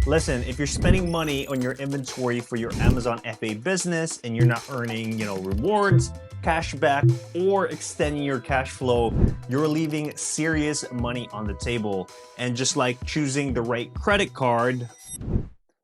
Listen, if you're spending money on your inventory for your Amazon FBA business and you're not earning, rewards, cashback, or extending your cash flow, you're leaving serious money on the table. And just like choosing the right credit card,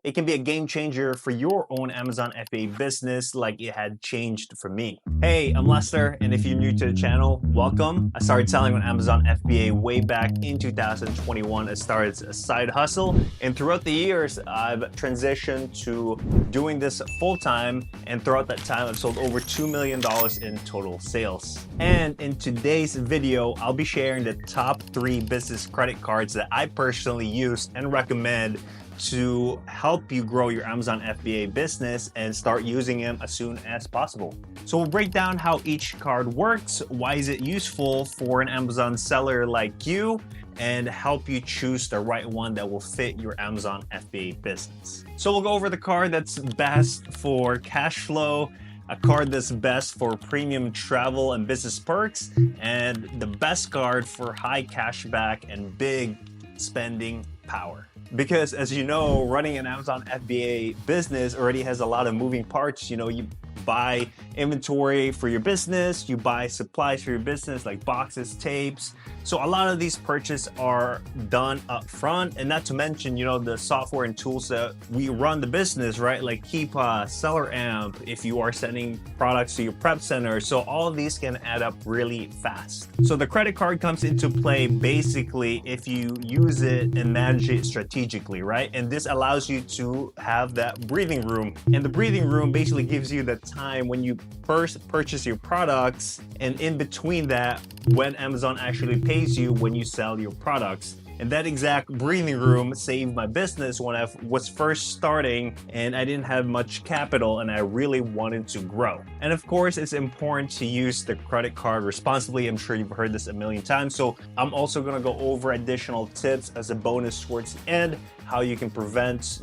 it can be a game changer for your own Amazon FBA business like it had changed for me. Hey, I'm Lester, and if you're new to the channel, welcome. I started selling on Amazon FBA way back in 2021. It started as a side hustle, and throughout the years, I've transitioned to doing this full-time, and throughout that time, I've sold over $2 million in total sales. And in today's video, I'll be sharing the top 3 business credit cards that I personally use and recommend to help you grow your Amazon FBA business and start using them as soon as possible. So we'll break down how each card works, why is it useful for an Amazon seller like you, and help you choose the right one that will fit your Amazon FBA business. So we'll go over the card that's best for cash flow, a card that's best for premium travel and business perks, and the best card for high cashback and big spending power. Because as you know, running an Amazon FBA business already has a lot of moving parts. You buy inventory for your business, you buy supplies for your business like boxes, tapes. So a lot of these purchases are done up front, and not to mention, the software and tools that we run the business, right? Like Keepa, Seller Amp, if you are sending products to your prep center. So all of these can add up really fast. So the credit card comes into play basically if you use it and manage it strategically, right? And this allows you to have that breathing room. And the breathing room basically gives you the time when you first purchase your products, and in between that, when Amazon actually pays you when you sell your products. And that exact breathing room saved my business when I was first starting and I didn't have much capital and I really wanted to grow. And of course, it's important to use the credit card responsibly. I'm sure you've heard this a million times. So I'm also going to go over additional tips as a bonus towards the end, how you can prevent,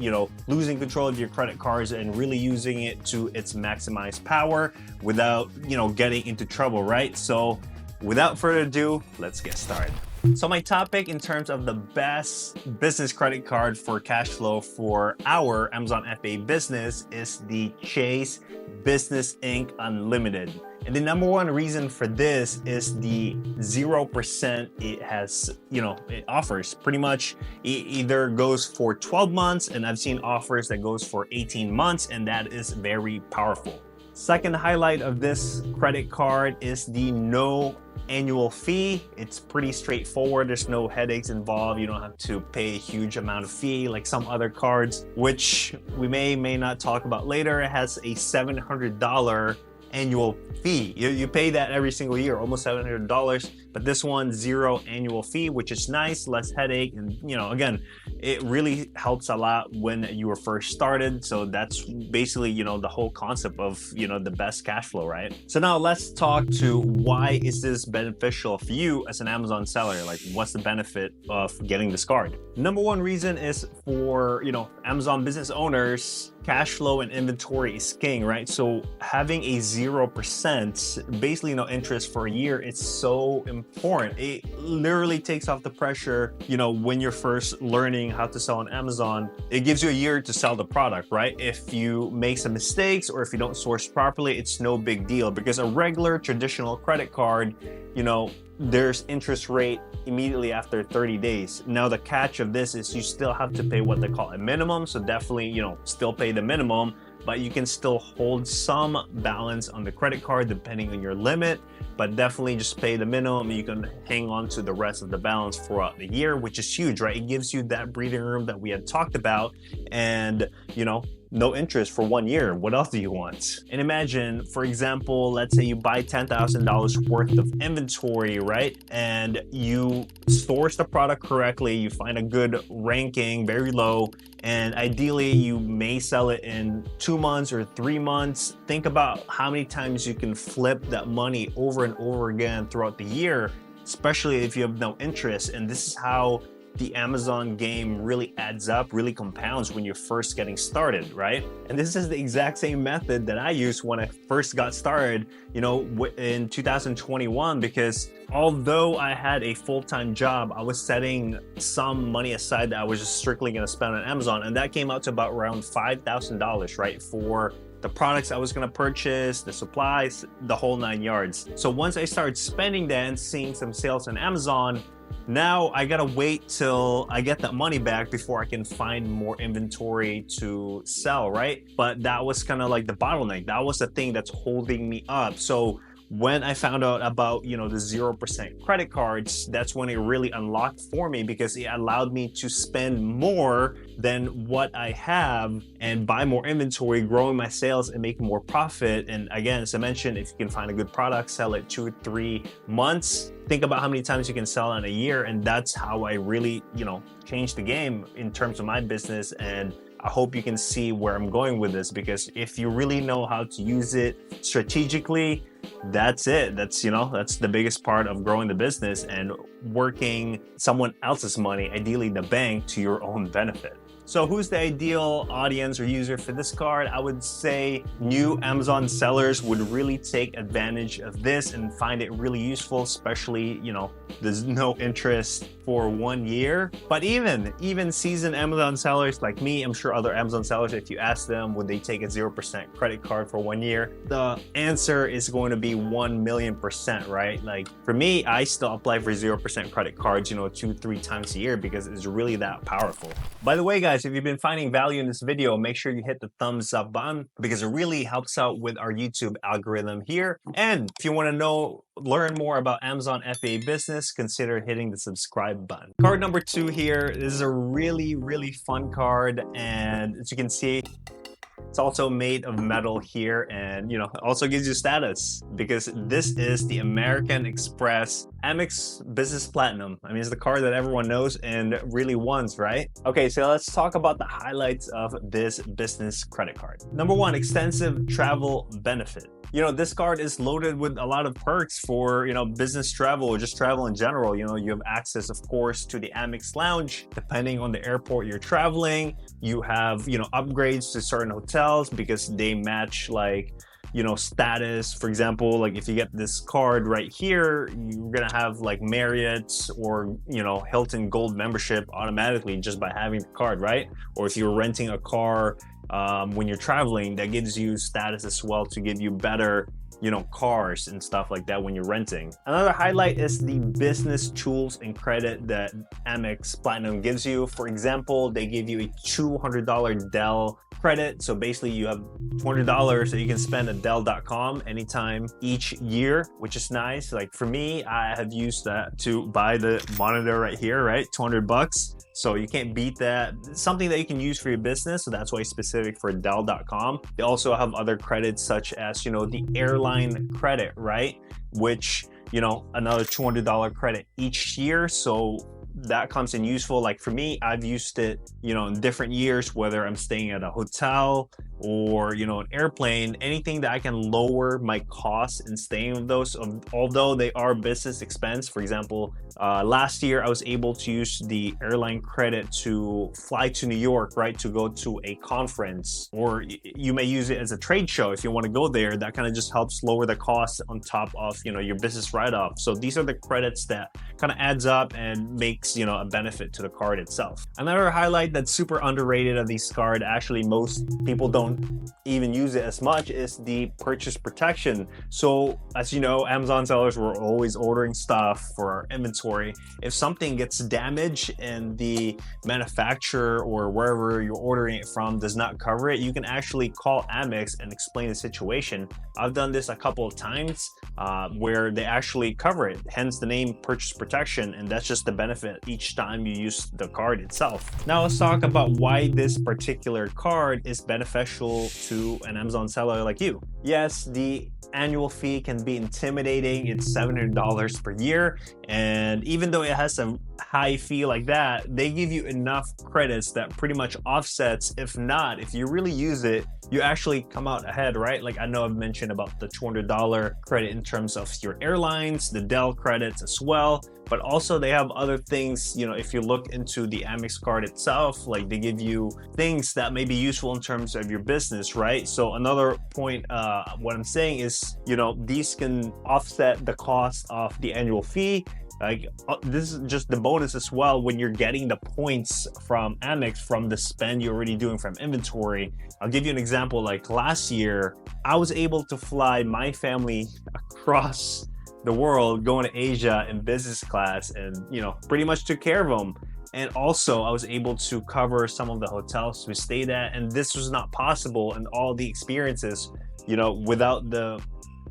losing control of your credit cards and really using it to its maximized power without, getting into trouble, right? So without further ado, let's get started. So my topic in terms of the best business credit card for cash flow for our Amazon FBA business is the Chase Business Inc. Unlimited. And the number one reason for this is the 0% it has, it offers. Pretty much it either goes for 12 months, and I've seen offers that goes for 18 months, and that is very powerful. Second highlight of this credit card is the no annual fee. It's pretty straightforward. There's no headaches involved. You don't have to pay a huge amount of fee like some other cards, which we may not talk about later. It has a $700 annual fee. You pay that every single year, almost $700, but this one, 0 annual fee, which is nice, less headache. And again, it really helps a lot when you were first started. So that's basically, the whole concept of, the best cash flow, right? So now let's talk to why is this beneficial for you as an Amazon seller? Like, what's the benefit of getting this card? Number one reason is for, Amazon business owners, cash flow and inventory is king, right? So having a 0%, basically no interest for a year, it's so important. It literally takes off the pressure, when you're first learning how to sell on Amazon. It gives you a year to sell the product, right? If you make some mistakes or if you don't source properly, it's no big deal, because a regular traditional credit card, there's interest rate immediately after 30 days. Now the catch of this is you still have to pay what they call a minimum. So definitely, still pay the minimum, but you can still hold some balance on the credit card depending on your limit, but definitely just pay the minimum. You can hang on to the rest of the balance throughout the year, which is huge, right? It gives you that breathing room that we had talked about, and no interest for 1 year. What else do you want? And imagine, for example, let's say you buy $10,000 worth of inventory, right? And you source the product correctly, you find a good ranking, very low, and ideally you may sell it in 2 months or 3 months. Think about how many times you can flip that money over and over again throughout the year, especially if you have no interest. And this is how the Amazon game really adds up, really compounds when you're first getting started, right? And this is the exact same method that I used when I first got started, in 2021, because although I had a full-time job, I was setting some money aside that I was just strictly going to spend on Amazon, and that came out to about around $5,000, right, for the products I was going to purchase, the supplies, the whole 9 yards. So once I started spending that and seeing some sales on Amazon, now I gotta wait till I get that money back before I can find more inventory to sell, right? But that was kind of like the bottleneck. That was the thing that's holding me up. So when I found out about, the 0% credit cards, that's when it really unlocked for me, because it allowed me to spend more than what I have and buy more inventory, growing my sales and making more profit. And again, as I mentioned, if you can find a good product, sell it 2 or 3 months, think about how many times you can sell in a year. And that's how I really, changed the game in terms of my business. And I hope you can see where I'm going with this, because if you really know how to use it strategically, that's it. That's the biggest part of growing the business and working someone else's money, ideally the bank, to your own benefit. So who's the ideal audience or user for this card? I would say new Amazon sellers would really take advantage of this and find it really useful, especially, there's no interest for 1 year. But even seasoned Amazon sellers like me, I'm sure other Amazon sellers, if you ask them, would they take a 0% credit card for 1 year? The answer is going to be 1,000,000%, right? Like for me, I still apply for 0% credit cards, 2-3 times a year, because it's really that powerful. By the way, guys, if you've been finding value in this video, make sure you hit the thumbs up button, because it really helps out with our YouTube algorithm here. And if you want to learn more about Amazon FBA business, consider hitting the subscribe button. Card number 2 here. This is a really, really fun card. And as you can see, it's also made of metal here, and it also gives you status, because this is the American Express Amex Business Platinum. I mean, it's the card that everyone knows and really wants, right? Okay, so let's talk about the highlights of this business credit card. Number 1, extensive travel benefit. This card is loaded with a lot of perks for, business travel or just travel in general. You have access, of course, to the Amex Lounge, depending on the airport you're traveling. You have, upgrades to certain hotels because they match status. For example, like if you get this card right here, you're gonna have like Marriott's or Hilton Gold membership automatically just by having the card, right? Or if you're renting a car when you're traveling, that gives you status as well to give you better cars and stuff like that when you're renting. Another highlight is the business tools and credit that Amex Platinum gives you. For example, they give you a $200 Dell credit. So basically you have $200 that you can spend at Dell.com anytime each year, which is nice. Like for me, I have used that to buy the monitor right here, right? $200. So you can't beat that. It's something that you can use for your business. So that's why it's specific for Dell.com. They also have other credits such as, the airline credit, right? Which, another $200 credit each year. So that comes in useful. Like for me, I've used it, in different years, whether I'm staying at a hotel or, an airplane, anything that I can lower my costs in staying with those, although they are business expense. For example, last year I was able to use the airline credit to fly to New York, right? To go to a conference, or you may use it as a trade show. If you want to go there, that kind of just helps lower the costs on top of, your business write-off. So these are the credits that kind of adds up and makes, a benefit to the card itself. Another highlight that's super underrated of this card, actually most people don't even use it as much, is the purchase protection. So as you know, Amazon sellers were always ordering stuff for our inventory. If something gets damaged and the manufacturer or wherever you're ordering it from does not cover it, you can actually call Amex and explain the situation. I've done this a couple of times where they actually cover it, hence the name purchase protection, and that's just the benefit each time you use the card itself. Now let's talk about why this particular card is beneficial to an Amazon seller like you. Yes, the annual fee can be intimidating. It's $700 per year, and even though it has high fee like that, they give you enough credits that pretty much offsets. If not, if you really use it, you actually come out ahead, right? Like I know I've mentioned about the $200 credit in terms of your airlines, the Dell credits as well, but also they have other things. You know, if you look into the Amex card itself, like they give you things that may be useful in terms of your business, right? So another point, what I'm saying is, you know, these can offset the cost of the annual fee. Like this is just the bonus as well when you're getting the points from Amex from the spend you're already doing from inventory. I'll give you an example. Like last year, I was able to fly my family across the world going to Asia in business class, and you know, pretty much took care of them. And also I was able to cover some of the hotels we stayed at, and this was not possible and all the experiences, you know, without the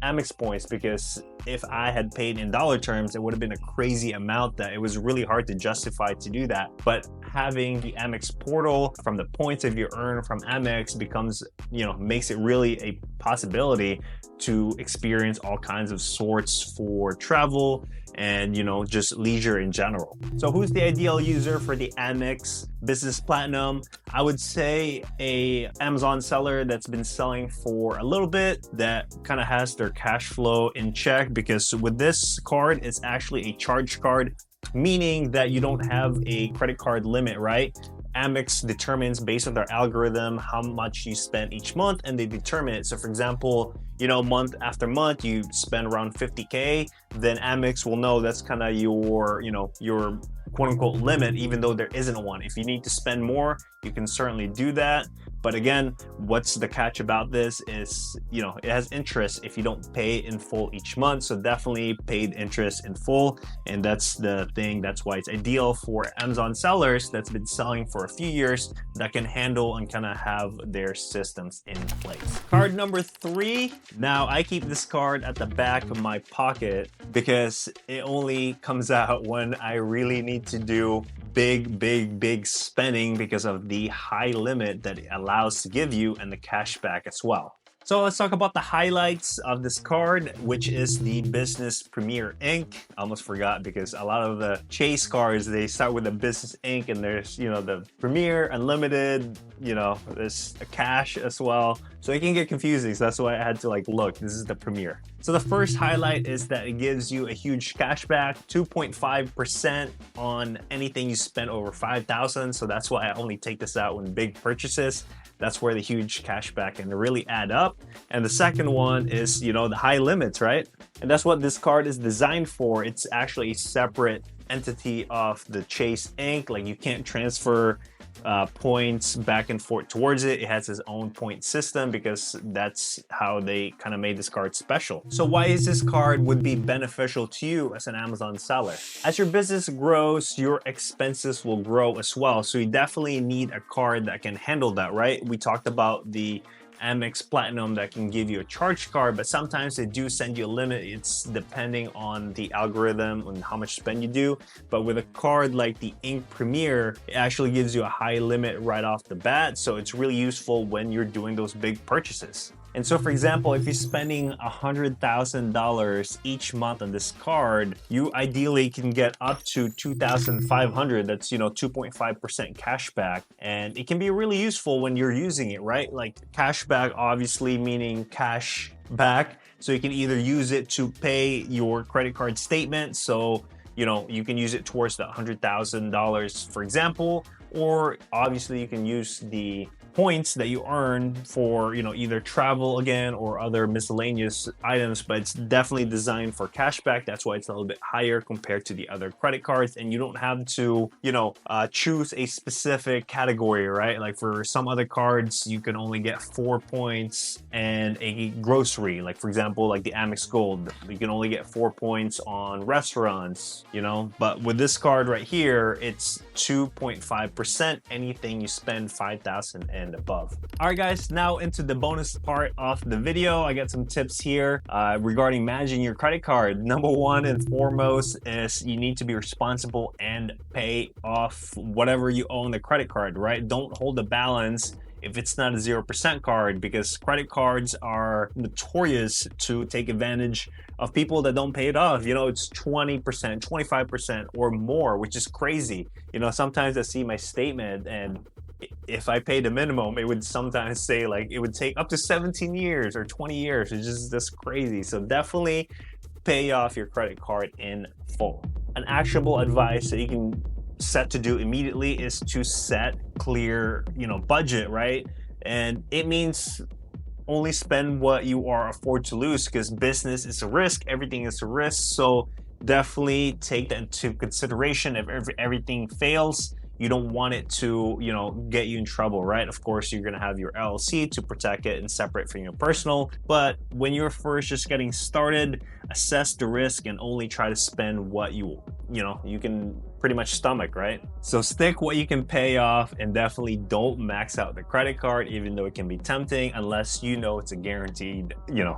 Amex points, because if I had paid in dollar terms, it would have been a crazy amount that it was really hard to justify to do that. But having the Amex portal from the points that you earn from Amex becomes, you know, makes it really a possibility to experience all kinds of sorts for travel and, you know, just leisure in general. So who's the ideal user for the Amex Business Platinum? I would say a Amazon seller that's been selling for a little bit, that kind of has their cash flow in check, because with this card, it's actually a charge card, meaning that you don't have a credit card limit, right? Amex determines based on their algorithm how much you spend each month, and they determine it. So for example, you know, month after month you spend around 50K, then Amex will know that's kind of your, you know, your quote unquote limit, even though there isn't one. If you need to spend more, you can certainly do that. But again, what's the catch about this is, you know, it has interest if you don't pay in full each month. So definitely paid interest in full. And that's the thing. That's why it's ideal for Amazon sellers that's been selling for a few years, that can handle and kind of have their systems in place. Card number 3. Now I keep this card at the back of my pocket because it only comes out when I really need to do big spending because of the high limit that it allows to give you and the cashback as well. So let's talk about the highlights of this card, which is the Business Premier Ink. I almost forgot because a lot of the Chase cards, they start with the Business Ink, and there's, you know, the Premier, Unlimited, you know, there's a Cash as well. So it can get confusing. So that's why I had to like look. This is the Premier. So the first highlight is that it gives you a huge cashback, 2.5% on anything you spend over 5,000. So that's why I only take this out when big purchases. That's where the huge cashback can really add up. And the second one is, you know, the high limits, right? And that's what this card is designed for. It's actually a separate entity of the Chase Ink. Like you can't transfer points back and forth towards it. It has its own point system because that's how they kind of made this card special. So why is this card would be beneficial to you as an Amazon seller? As your business grows, your expenses will grow as well. So you definitely need a card that can handle that, right? We talked about the Amex Platinum that can give you a charge card, but sometimes they do send you a limit. It's depending on the algorithm and how much spend you do. But with a card like the Ink Premier, it actually gives you a high limit right off the bat. So it's really useful when you're doing those big purchases. And so for example, if you're spending $100,000 each month on this card, you ideally can get up to $2,500. That's, you know, 2.5% cashback. And it can be really useful when you're using it, right? Like cashback, obviously meaning cash back. So you can either use it to pay your credit card statement. So, you know, you can use it towards the $100,000, for example, or obviously you can use the points that you earn for, you know, either travel again or other miscellaneous items, but it's definitely designed for cashback. That's why it's a little bit higher compared to the other credit cards. And you don't have to, you know, choose a specific category, right? Like for some other cards, you can only get 4 points and a grocery. Like for example, like the Amex Gold, you can only get 4 points on restaurants, you know, but with this card right here, it's 2.5% anything you spend 5,000 and above. All right, guys, now into the bonus part of the video. I got some tips here regarding managing your credit card. Number one and foremost is you need to be responsible and pay off whatever you owe on the credit card, right? Don't hold the balance if it's not a 0% card, because credit cards are notorious to take advantage of people that don't pay it off. You know, it's 20%, 25% or more, which is crazy. You know, sometimes I see my statement, and if I pay the minimum, it would sometimes say like it would take up to 17 years or 20 years. It's just crazy. So definitely pay off your credit card in full. An actionable advice that you can set to do immediately is to set clear, budget, right? And it means only spend what you are afford to lose, because business is a risk, everything is a risk. So definitely take that into consideration. If everything fails, you don't want it to, get you in trouble, right? Of course, you're going to have your LLC to protect it and separate from your personal. But when you're first just getting started, assess the risk and only try to spend what you can pretty much stomach, right? So stick what you can pay off, and definitely don't max out the credit card, even though it can be tempting, unless you know it's a guaranteed,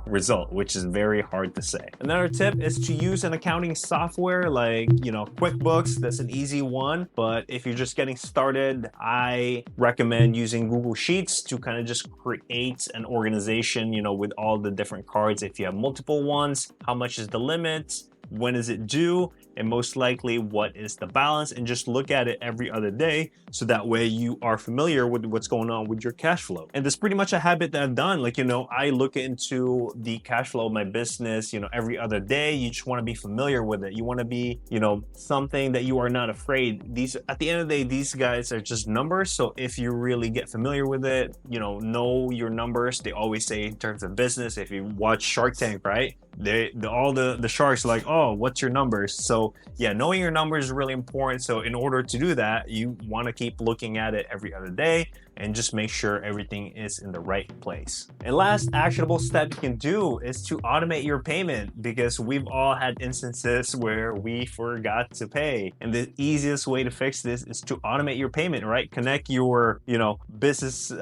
result, which is very hard to say. Another tip is to use an accounting software like, QuickBooks. That's an easy one. But if you're just getting started, I recommend using Google Sheets to kind of just create an organization, with all the different cards. If you have multiple ones, how much is the limit? When is it due? And most likely, what is the balance? And just look at it every other day, so that way you are familiar with what's going on with your cash flow. And that's pretty much a habit that I've done. Like, I look into the cash flow of my business, every other day. You just want to be familiar with it. You want to be, something that you are not afraid. At the end of the day, these guys are just numbers. So if you really get familiar with it, know your numbers. They always say in terms of business, if you watch Shark Tank, right? All the sharks are like, oh, what's your numbers? So yeah, knowing your numbers is really important. So in order to do that, you want to keep looking at it every other day and just make sure everything is in the right place. And last actionable step you can do is to automate your payment, because we've all had instances where we forgot to pay. And the easiest way to fix this is to automate your payment, right? Connect your, business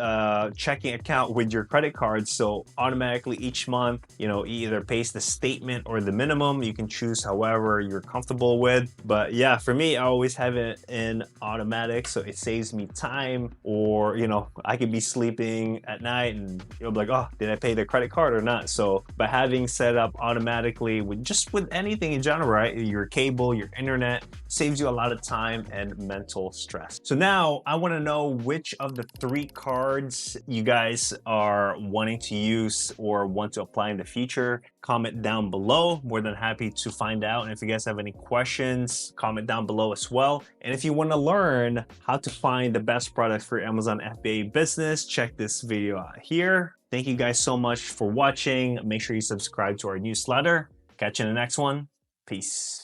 checking account with your credit card. So automatically each month, either pays the statement or the minimum. You can choose however you're comfortable with. But yeah, for me, I always have it in automatic, so it saves me time. Or I could be sleeping at night and you'll be like, oh, did I pay the credit card or not? So by having set up automatically with anything in general, right? Your cable, your internet, saves you a lot of time and mental stress. So now I want to know which of the 3 cards you guys are wanting to use or want to apply in the future. Comment down below. More than happy to find out. And if you guys have any questions, comment down below as well. And if you want to learn how to find the best products for your Amazon FBA business, check this video out here. Thank you guys so much for watching. Make sure you subscribe to our newsletter. Catch you in the next one. Peace.